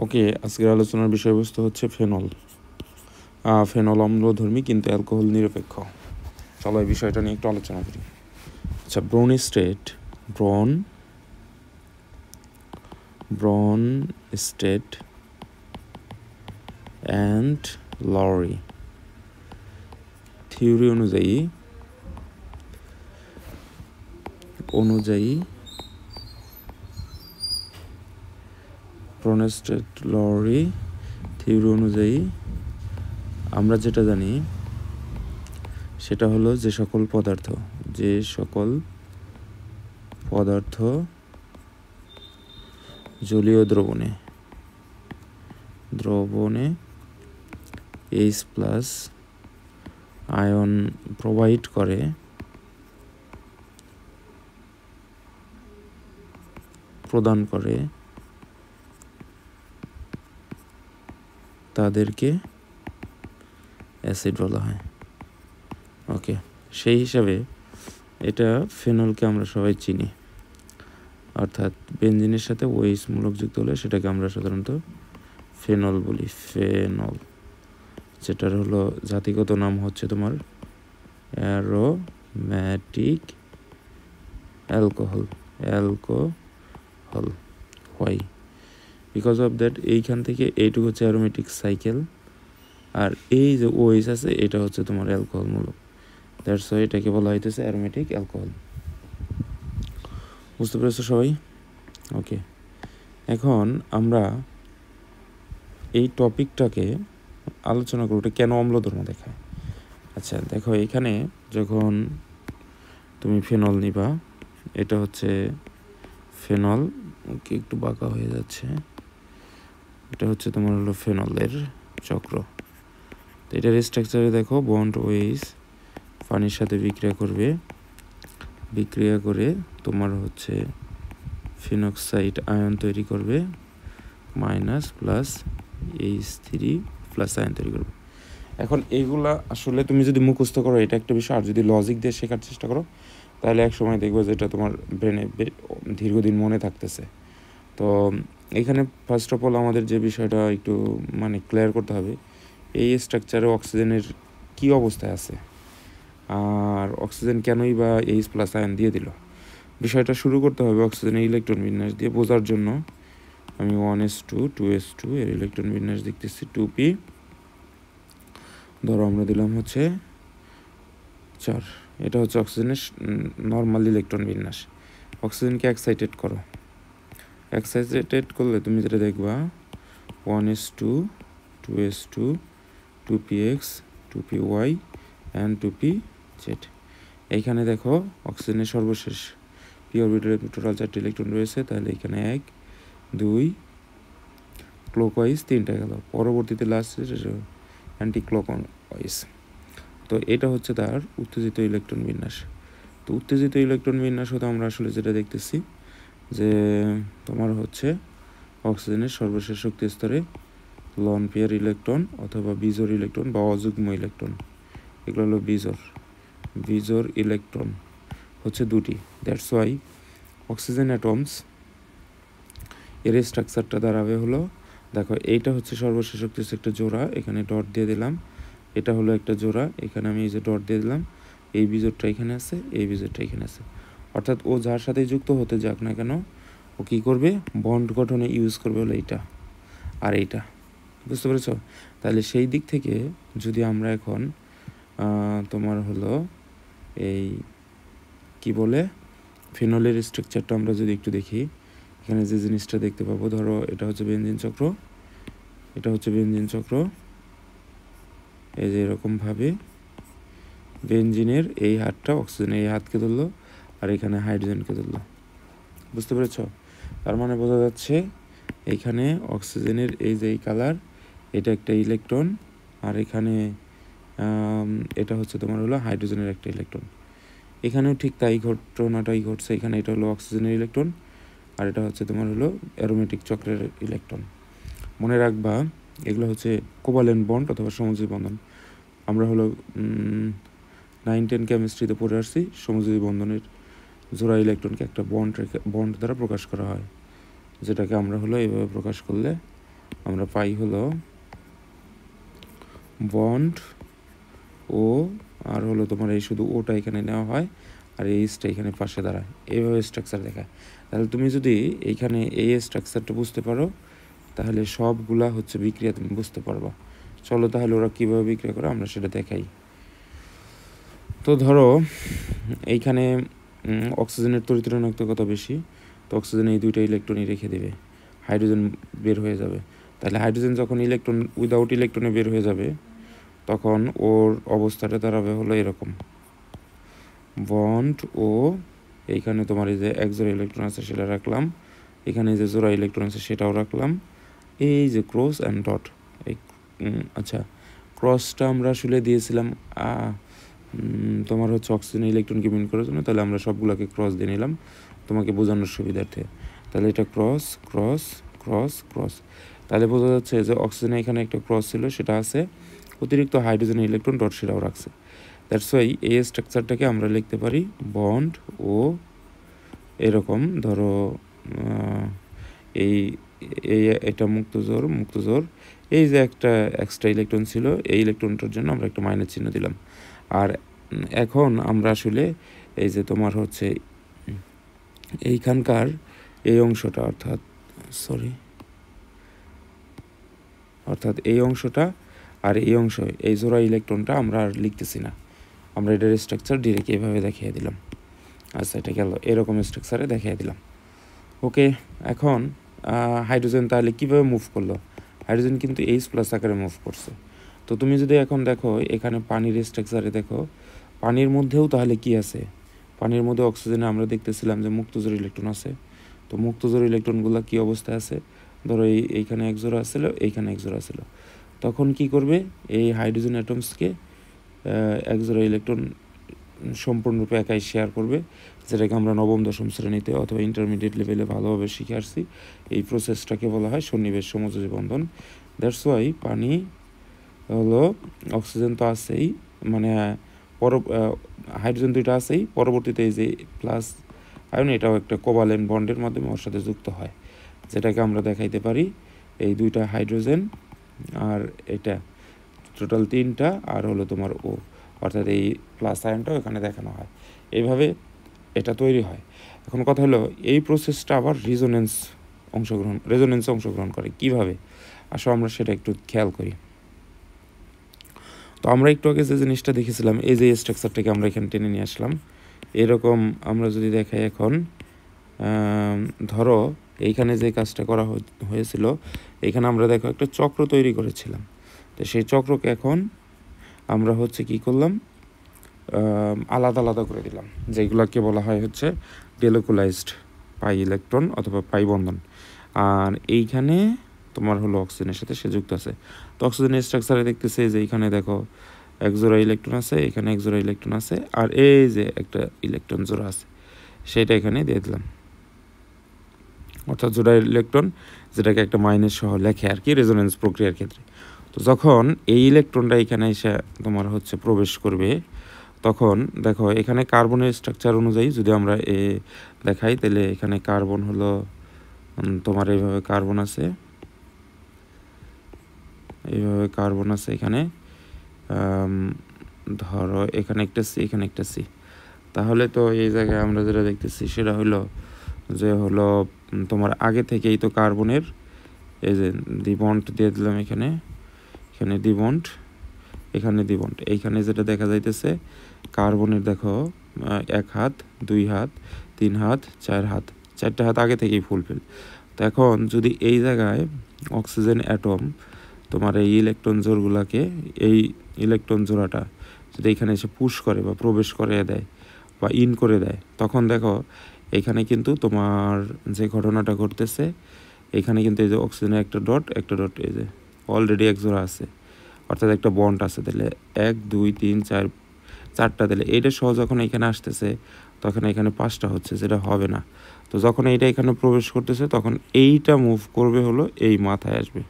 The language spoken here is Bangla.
ওকে, আজকের আলোচনার বিষয়বস্তু হচ্ছে ফেনল। ফেনল অম্লধর্মী কিন্তু অ্যালকোহল নিরপেক্ষ। চলো এই বিষয়টা নিয়ে একটু আলোচনা করি। আচ্ছা, ব্রনস্টেড অ্যান্ড লরি থিওরি অনুযায়ী ব্রনস্টেড লরি থিওরি অনুযায়ী আমরা যেটা জানি সেটা হলো যে সকল পদার্থ জলীয় দ্রবণে H+ আয়ন প্রদান করে তাদেরকে অ্যাসিড বলা হয়। ওকে, সেই হিসাবে এটা ফেনলকে আমরা সবাই চিনি, অর্থাৎ বেনজিনের সাথে OH মূলক যুক্ত হলে সেটাকে আমরা সাধারণত ফেনল বলি। ফেনল, যেটার হলো জাতিগত নাম হচ্ছে তোমার aromatic alcohol. Why? Because of that এইখান থেকে এইটুকু হচ্ছে অ্যারোমেটিক সাইকেল, আর এই যে OH আছে এটা হচ্ছে তোমার অ্যালকোহল মূলক। দ্যাটস ওয়াই এটাকে বলা হইতেছে অ্যারোমেটিক অ্যালকোহল। বুঝতে পেরেছো সবাই? ওকে, এখন আমরা এই টপিকটাকে আলোচনা করবো, এটা কেন অম্লধর্ম দেখায়। আচ্ছা দেখো, এখানে যখন তুমি ফেনল নিবা, এটা হচ্ছে ফেনল। ওকে, একটু বাঁকা হয়ে যাচ্ছে। এটা হচ্ছে তোমার হলো ফেনলের চক্র। তো এটার স্ট্রাকচারে দেখো, বন্ড OH পানির সাথে বিক্রিয়া করে তোমার হচ্ছে ফিনক্সাইড আয়ন তৈরি করবে, -+H3+ আয়ন তৈরি করবে। এখন এইগুলা আসলে তুমি যদি মুখস্থ করো এটা একটা বিষয়, আর যদি লজিক দিয়ে শেখার চেষ্টা করো তাহলে এক সময় দেখবে যে এটা তোমার ব্রেনে দীর্ঘদিন মনে থাকতেছে। তো এখানে ফার্স্ট অফ অল আমাদের যে বিষয়টা একটু ক্লিয়ার করতে হবে, এই স্ট্রাকচারে অক্সিজেনের কি অবস্থায় আছে, আর অক্সিজেন কেনই বা H+ আয়ন দিয়ে দিল। বিষয়টা শুরু করতে হবে অক্সিজেনের ইলেকট্রন বিন্যাস দিয়ে। বোঝার জন্য আমি 1s2 2s2 এর ইলেকট্রন বিন্যাস দেখতেছি 2p। ধরো আমরা দিলাম হচ্ছে 4। এটা হচ্ছে অক্সিজেনের নর্মাল ইলেকট্রন বিন্যাস। অক্সিজেনকে এক্সাইটেড করলে তুমি যেটা দেখবা 1s2 2s2 2px 2py and 2pz। এইখানে দেখো অক্সিজেনের সর্বশেষ পি অরবিটালে টোটাল 4টি ইলেকট্রন রয়েছে, তাহলে এখানে 1 2 ক্লকওয়াইজ 3টা গেল, পরবর্তীতে লাস্ট অ্যান্টি ক্লকওয়াইজ। তো এটা হচ্ছে তার উত্তেজিত ইলেকট্রন বিন্যাস। তো উত্তেজিত ইলেকট্রন বিন্যাস হতে আমরা আসলে যেটা দেখতেছি যে তোমার হচ্ছে অক্সিজেনের সর্বশেষ শক্তি স্তরে লন পেয়ার ইলেকট্রন অথবা বিজোড় ইলেকট্রন বা অযুগ্ম ইলেকট্রন, এগুলো হলো বিজোড় ইলেকট্রন হচ্ছে 2টি। দ্যাটস ওয়াই অক্সিজেন অ্যাটমস এর স্ট্রাকচারটা দাঁড়াবে হলো, দেখো এইটা হচ্ছে সর্বশেষ শক্তি একটা জোড়া, এখানে ডট দিয়ে দিলাম। এটা হলো একটা জোড়া, এখানে আমি এই যে ডট দিয়ে দিলাম। এই বিজোড়টা এখানে আছে, এই বিজোড়টা এখানে আছে। অর্থাৎ ও যার সাথে যুক্ত হতে যাক না কেন, ও কী করবে, বন্ড গঠনে ইউজ করবে হলো এইটা আর এইটা। বুঝতে পেরেছ? তাহলে সেই দিক থেকে যদি আমরা এখন তোমার হলো এই কি বলে ফেনলের স্ট্রাকচারটা আমরা যদি একটু দেখি, এখানে যে জিনিসটা দেখতে পাবো, ধরো এটা হচ্ছে বেনজিন চক্র, এই যে এরকমভাবে বেনজিনের এই হাতটা অক্সিজেনের এই হাতকে ধরলো, আর এখানে হাইড্রোজেনকে ধরলো। বুঝতে পেরেছ? তার মানে বোঝা যাচ্ছে এইখানে অক্সিজেনের এই যে কালার, এটা একটা ইলেকট্রন, আর এখানে এটা হচ্ছে তোমার হলো হাইড্রোজেনের একটা ইলেকট্রন। এখানেও ঠিক তাই ঘটনাটাই ঘটছে। এখানে এটা হলো অক্সিজেনের ইলেকট্রন, আর এটা হচ্ছে তোমার হলো অ্যারোমেটিক চক্রের ইলেকট্রন। মনে রাখবা এগুলো হচ্ছে কোভালেন্ট বন্ড অথবা সমযোজী বন্ধন। আমরা হলো 9-10 কেমিস্ট্রিতে পড়ে আসছি, সমযোজী বন্ধনের জোড়া ইলেকট্রনকে একটা বন্ড দ্বারা প্রকাশ করা হয়, যেটাকে আমরা হলো এইভাবে প্রকাশ করলে আমরা পাই হলো বন্ড ও, আর হলো তোমার এই শুধু ওটা এখানে নেওয়া হয় আর এই এইচটা এখানে পাশে দাঁড়ায়, এইভাবে স্ট্রাকচার দেখায়। তাহলে তুমি যদি এইখানে এই স্ট্রাকচারটা বুঝতে পারো তাহলে সবগুলা হচ্ছে বিক্রিয়া তুমি বুঝতে পারবা। চলো তাহলে ওরা কীভাবে বিক্রিয়া করে আমরা সেটা দেখাই। তো ধরো এইখানে অক্সিজেনের তড়িৎ ঋণাত্মকতা বেশি, তো অক্সিজেন এই দুইটা ইলেকট্রনই রেখে দেবে, হাইড্রোজেন বের হয়ে যাবে। তাহলে হাইড্রোজেন যখন ইলেকট্রন উইদাউট ইলেকট্রনে বের হয়ে যাবে তখন ওর অবস্থাটা দাঁড়াবে হলো এরকম, বন্ড ও এইখানে তোমার এই যে এক জোড়া ইলেকট্রন আছে সেটা রাখলাম, এখানে যে জোড়া ইলেকট্রন আছে সেটাও রাখলাম, এই যে ক্রস অ্যান্ড ডট। এই আচ্ছা, ক্রসটা আমরা আসলে দিয়েছিলাম তোমার হচ্ছে অক্সিজেন ইলেকট্রনকে মিন করার জন্য, তাহলে আমরা সবগুলোকে ক্রস দিয়ে নিলাম তোমাকে বোঝানোর সুবিধার্থে। তাহলে এটা ক্রস ক্রস ক্রস ক্রস, তাহলে বোঝা যাচ্ছে যে অক্সিজেনে এখানে একটা ক্রস ছিল সেটা আছে, অতিরিক্ত হাইড্রোজেনের ইলেকট্রন ডট সেটাও রাখছে। দ্যাটস ওয়াই এই স্ট্রাকচারটাকে আমরা লিখতে পারি বন্ড ও এরকম ধরো এই এটা মুক্তজোর এই যে একটা এক্সট্রা ইলেকট্রন ছিল, এই ইলেকট্রনটার জন্য আমরা একটা মাইনাস চিহ্ন দিলাম। আর এখন আমরা আসলে এই যে তোমার হচ্ছে এইখানকার এই অংশটা অর্থাৎ এই অংশটা আর এই অংশ, এই জোড়া ইলেকট্রনটা আমরা আর লিখতেছি না, আমরা এটার স্ট্রাকচার ডিরেক্ট এভাবে দেখিয়ে দিলাম। আচ্ছা, এটা গেল, এরকম স্ট্রাকচারে দেখিয়ে দিলাম। ওকে, এখন হাইড্রোজেন তাহলে কীভাবে মুভ করলো? হাইড্রোজেন কিন্তু H+ আকারে মুভ করছে। তো তুমি যদি এখন দেখো এখানে পানির স্ট্রাকচারে দেখো, পানির মধ্যেও তাহলে কি আছে? পানির মধ্যে অক্সিজেনে আমরা দেখতেছিলাম যে মুক্তজোর ইলেকট্রন আছে। তো মুক্তজোর ইলেকট্রনগুলো কি অবস্থায় আছে? ধরো এইখানে এক জোড়া ছিল, এইখানে এক জোড়া ছিল। তখন কি করবে? এই হাইড্রোজেন অ্যাটমসকে এক জোড়া ইলেকট্রন সম্পূর্ণরূপে একাই শেয়ার করবে, যেটাকে আমরা নবম দশম শ্রেণীতে অথবা ইন্টারমিডিয়েট লেভেলে ভালোভাবে শিখে আসছি। এই প্রসেসটাকে বলা হয় সন্নিবেশ সমযোজী বন্ধন। দ্যাটস ওয়াই পানি হলো, অক্সিজেন তো আছেই, মানে হাইড্রোজেন দুইটা আছেই, পরবর্তীতে এই যে প্লাস আয়ন এটাও একটা কোভালেন্ট বন্ডের মাধ্যমে ওর সাথে যুক্ত হয়, যেটাকে আমরা দেখাইতে পারি এই দুইটা হাইড্রোজেন আর এটা টোটাল 3টা, আর হলো তোমার ও, অর্থাৎ এই প্লাস আয়নটাও এখানে দেখানো হয়। এইভাবে এটা তৈরি হয়। এখন কথা হলো এই প্রসেসটা আবার রেজোনেন্সে অংশগ্রহণ করে কিভাবে? আসলে আমরা সেটা একটু খেয়াল করি। তো আমরা একটু আগে যে জিনিসটা দেখেছিলাম, এই যে স্ট্রাকচারটাকে আমরা এখানে টেনে নিয়ে আসলাম, এরকম আমরা যদি দেখাই এখন ধরো এইখানে যে কাজটা করা হয়েছিল, এখানে আমরা দেখো একটা চক্র তৈরি করেছিলাম। তো সেই চক্রকে এখন আমরা হচ্ছে কি করলাম, আলাদা আলাদা করে দিলাম, যেগুলোকে বলা হয় হচ্ছে ডেলোকুলাইজড পাই ইলেকট্রন অথবা পাই বন্ধন। আর এইখানে তোমার হলো অক্সিজেনের সাথে সে যুক্ত আছে। তো অক্সিজেনের স্ট্রাকচারে দেখতেছে যে এইখানে দেখো এক জোড়া ইলেকট্রন আছে, এখানে এক জোড়া ইলেকট্রন আছে, আর এই যে একটা ইলেকট্রন জোড়া আছে সেটা এখানে দিয়ে দিলাম, অর্থাৎ জোড়া ইলেকট্রন, যেটাকে একটা মাইনাস সহ লেখে আর কি রেজোনেন্স প্রক্রিয়ার ক্ষেত্রে। তো যখন এই ইলেকট্রনটা এখানে এসে তোমার হচ্ছে প্রবেশ করবে, তখন দেখো এখানে কার্বনের স্ট্রাকচার অনুযায়ী যদি আমরা দেখাই, তাহলে এখানে কার্বন হলো তোমার এইভাবে কার্বন আছে, এখানে ধরো এখানে একটা সি, এখানে একটা সি। তাহলে তো এই জায়গায় আমরা যেটা দেখতেছি সেটা হলো যে হলো তোমার আগে থেকেই তো কার্বনের এই যে দ্বিবন্ড দিয়ে দিলাম, এখানে দ্বিবন্ড, এখানে দ্বিবন্ড। এইখানে যেটা দেখা যাইতেছে কার্বনের দেখো 1 হাত 2 হাত 3 হাত 4 হাত, 4টা হাত আগে থেকেই ফুলফিল। তো এখন যদি এই জায়গায় অক্সিজেন অ্যাটম তোমার এই ইলেকট্রন জোড়গুলোকে, এই ইলেকট্রন জোড়াটা যদি এখানে এসে পুশ করে বা প্রবেশ করে দেয় বা ইন করে দেয়, তখন দেখো এখানে কিন্তু তোমার যে ঘটনাটা ঘটতেছে, এখানে কিন্তু এই যে অক্সিজেনের একটা ডট এই যে অলরেডি এক জোড়া আছে, অর্থাৎ একটা বন্ড আছে। তাহলে 1 2 3 4 4টা, তাহলে এইটা সহ যখন এখানে আসতেছে তখন এখানে 5টা হচ্ছে, যেটা হবে না। তো যখন এইটা এখানে প্রবেশ করতেছে তখন এইটা মুভ করবে হলো এই মাথায় আসবে।